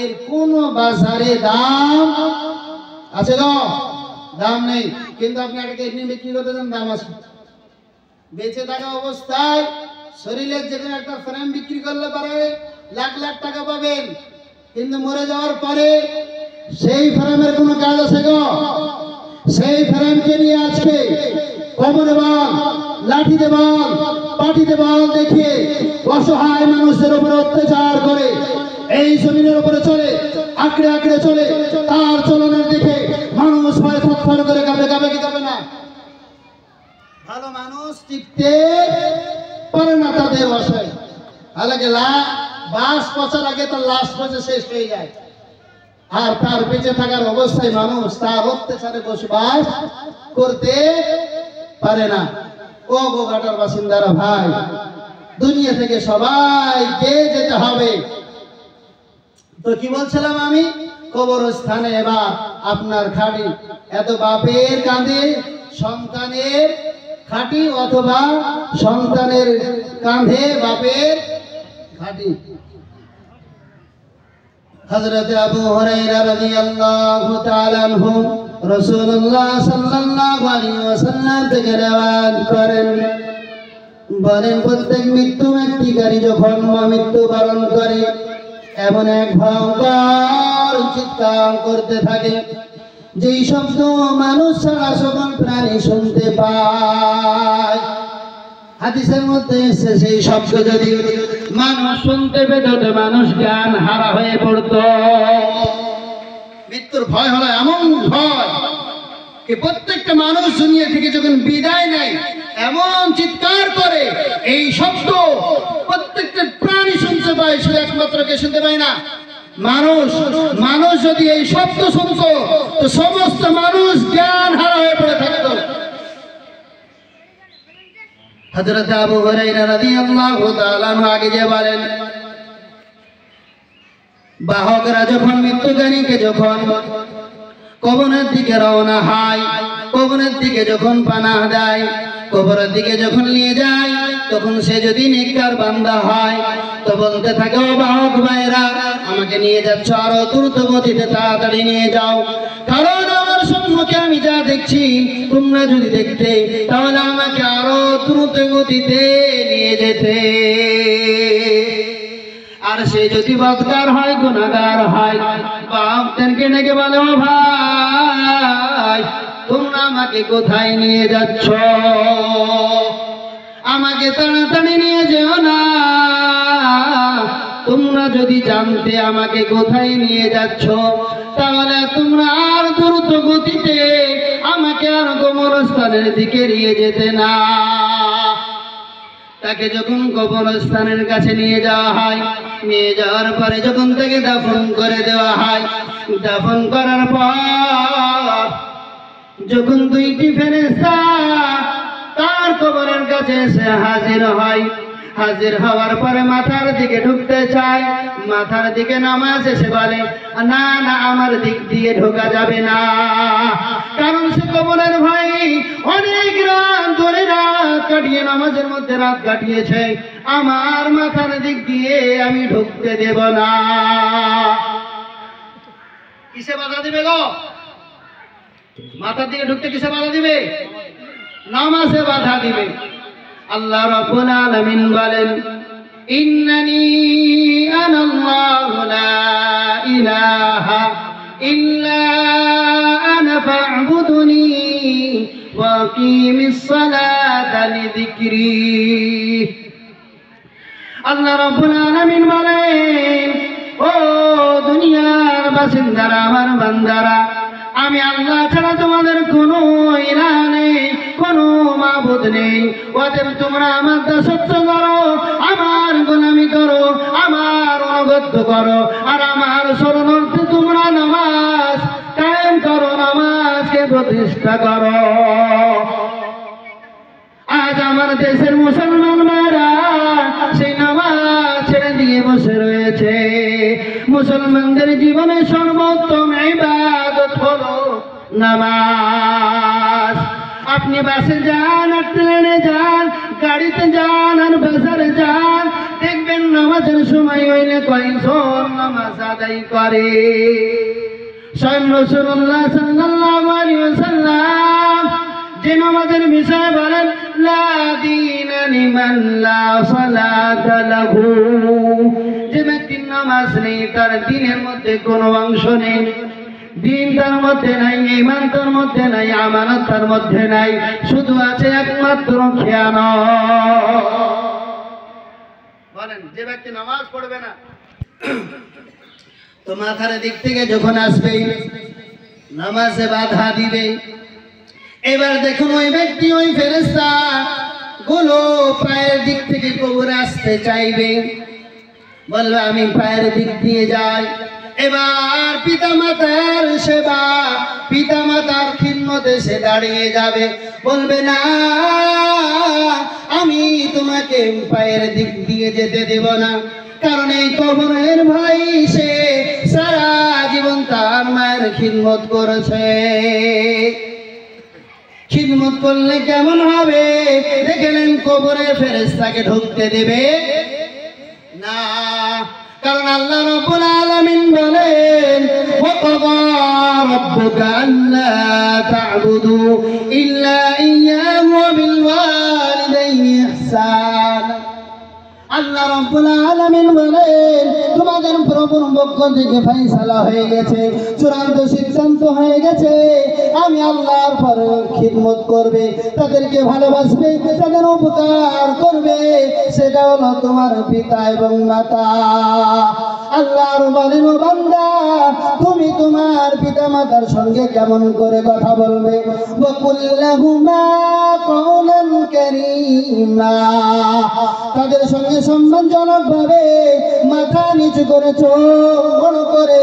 এর কোনো বাজারে দাম আছে গো? দাম নেই। কিন্তু আপনি একটা কিডনি বিক্রি করতে দেন, দাম আছে। বেঁচে থাকা অবস্থায় শরীরের যে কোনো একটা ফ্রেম বিক্রি করলে পারে লাখ লাখ টাকা পাবেন, কিন্তু মরে যাওয়ার পরে সেই ফ্রেমের কোনো কাজ আছে গো? সেই ফ্রেমকে নিয়ে আজকে কবরে বল, লাঠিতে বল, পাটিতে বল দেখিয়ে অসহায় মানুষের উপরে অত্যাচার করে এই জমিনের উপরে চলে, আঁকড়ে আঁকড়ে চলে। তার চলনের দেখে মানুষ ভয় থরথর করে কাঁপে। কাঁপে কি কাঁপে না? ভালো মানুষ টিকতে পারে না তাদের বাসায়। আগে বাস পচার আগে তার লাশ পচে শেষ হয়ে যায়, আর তার বেঁচে থাকার অবস্থায় মানুষ তার অত্যাচারে বসবাস করতে পারে না। ও গোঘাটার বাসিন্দারা ভাই, দুনিয়া থেকে সবাইকে যেতে হবে। তো কি বলছিলাম আমি? কবরস্থানে এবার আপনার খাটি। এত বাপের কাঁধে সন্তানের খাটি, অথবা সন্তানের কাঁধে বাপের খাটি। হযরত আবু হুরায়রা রাদিয়াল্লাহু তাআলা আনহু রাসূলুল্লাহ সাল্লাল্লাহু আলাইহি ওয়াসাল্লাম থেকে রিওয়ায়াত করেন, বলেন প্রত্যেক মৃত্যু ব্যক্তিকারী যখন মৃত্যুবরণ করে এমন এক ভয়ঙ্কর চিৎকার করতে থাকে যেই শব্দ মানুষ ছাড়া সকল প্রাণী শুনতে পায়। হাদিসের মধ্যে এসেছে সেই শব্দ যদি মানুষ শুনতে পেত তো মানুষ জ্ঞান হারা হয়ে পড়ত। মৃত্যুর ভয় হলো এমন ভয় কি প্রত্যেকটা মানুষ দুনিয়া থেকে যখন বিদায় নেয় এমন চিৎকার করে, এই শব্দ প্রত্যেকটা প্রাণী শুনতে পায়, শুধু একমাত্র কে শুনতে পায় না? মানুষ। মানুষ যদি এই শব্দ শুনত তো সমস্ত মানুষ জ্ঞান হারা হয়ে পড়ে থাকত। হযরত আবু হুরায়রা রাদিয়াল্লাহু তাআলা আগে যে বলেন, বাহকরা যখন মৃত্যুকারীকে যখন কবরের দিকে রওনা হয়, কবরের দিকে যখন পানাহ দেয়, কবরের দিকে যখন নিয়ে যায়, তখন সে যদি নেককার বান্দা হয় তো বলতে থাকে, ও বাহক ভাইরা, আমাকে নিয়ে যাচ্ছ, আরো দ্রুত গতিতে তাড়াতাড়ি নিয়ে যাও, কারণ আমার সম্মুখে আমি যা দেখছি তোমরা যদি দেখতে তাহলে আমাকে আরো দ্রুত গতিতে নিয়ে যেতে। আর সে যদি বদকার হয়, গুনাহগার হয়, বাপদেরকে ডেকে বলে, ও ভাই তোমরা আমাকে কোথায় নিয়ে যাচ্ছ? আমাকে তাড়াতাড়ি নিয়ে যেও না, তোমরা যদি জানতে আমাকে কোথায় নিয়ে যাচ্ছ তাহলে তোমরা আর দ্রুত গতিতে আমাকে আর কবরস্থানের দিকে নিয়ে যেতে না। তাকে যখন কবরস্থানের কাছে নিয়ে যাওয়া হয়, নিয়ে যাওয়ার পরে যখন তাকে দাফন করে দেওয়া হয়, দাফন করার পর যখন দুইটি ফেরেশতা তার কবরের কাছে এসে হাজির হয়, হাজির হওয়ার পরে মাথার দিকে ঢুকতে চায়, মাথার দিকে নামাজ এসে বলে, না না, আমার দিক দিয়ে ঢোকা যাবে না, কারণ সে কবরের ভাই অনেক রাত ধরে রাত কাটিয়ে নামাজের মধ্যে রাত কাটিয়েছে, আমার মাথার দিক দিয়ে আমি ঢুকতে দেব না। কিসে বাধা দিবে গো? মাথার দিকে ঢুকতে কিসে বাধা দিবে? নামাজে বাধা দিবে। আল্লাহ রাব্বুল আলামিন বলেন, ইন্নানি আনাল্লাহু লা ইলাহা ইল্লা আনা ফা'বুদুনি ওয়া আকিমিস সালাতা লিযিকরি। আল্লাহ রাব্বুল আলামিন বলেন, ও দুনিয়ার বাসিন্দারা, আমার বান্দারা, আমি আল্লাহ ছাড়া তোমাদের কোনো ইলাহ নেই, কোনো মাবুদ নেই, অতএব তোমরা আমার দাসত্ব করো, আমার গোলামি করো, আমার অনুগত্য করো, আর আমার শরণার্থে তোমরা নামাজ কায়েম করো, নামাজকে প্রতিষ্ঠা করো। আজ আমার দেশের মুসলমান ভাইরা সেই নামাজ ছেড়ে দিয়ে বসে রয়েছে। মুসলমানদের জীবনে সর্বোত্তম ইবাদত হলো নামাজ। আপনি বাসে যান আর ট্রেনে যান, গাড়িতে যান আর বাজারে যান, দেখবেন নামাজের সময় হইলে কয়জন নামাজ আদায় করে। স্বয়ং রাসূলুল্লাহ সাল্লাল্লাহু আলাইহি ওয়াসাল্লাম যে নামাজের বিষয়ে বলেন, লা দীনা লিমান লা সালাতা লাহু, যে ব্যক্তির নামাজ নেই তার দ্বীনের মধ্যে কোনো অংশ নেই। দ্বীন তার মধ্যে নাই, ঈমান তার মধ্যে নাই, আমানত তার মধ্যে নাই, শুধু আছে একমাত্র খেয়ানত। বলেন, যে ব্যক্তি নামাজ পড়বে না তো মাথার দিক থেকে যখন আসবে নামাজে বাধা দিবে। এবার দেখুন ওই ব্যক্তি, ওই ফেরেশতা গুলো পায়ের দিক থেকে কবরে আসতে চাইবে, বলবে আমি পায়ের দিক দিয়ে যাই। এবার পিতামাতার সেবা, পিতামাতার খিদমতে সে দাঁড়িয়ে যাবে, বলবে না আমি তোমাকে পায়ের দিক দিয়ে যেতে দেব না, কারণ এই কবরের ভাই সে সারা জীবন তার মায়ের খিদমত করেছে। খিদমত করলে কেমন হবে দেখলেন? কবরে ফেরেশতাকে ঢুকতে দেবে না, কারণ আল্লাহ রাব্বুল আলামিন বলেন, ওয়া ক্বাদা রাব্বুকা আল্লা তা'বুদু ইল্লা ইয়্যাহু ওয়া বিল ওয়ালিদাইনি ইহসানা। আল্লাহ রাব্বুল আলামিন বলেন, তোমাদের প্রভুর পক্ষ থেকে ফয়সালা হয়ে গেছে, চূড়ান্ত সিদ্ধান্ত হয়ে গেছে, আমি আল্লাহর পর খিদমত করবে, তাদেরকে ভালোবাসবে, তাদের উপকার করবে, সেটা হলো তোমার পিতা এবং মাতা। আল্লাহর বলেন, ও বান্দা তুমি তোমার পিতা মাতার সঙ্গে কেমন করে কথা বলবে? ওয়া কুল্লাহুমা কওলান কারীমা, তাদের সঙ্গে সম্মানজনক ভাবে মাথা নিচু করে চোখ বড় করে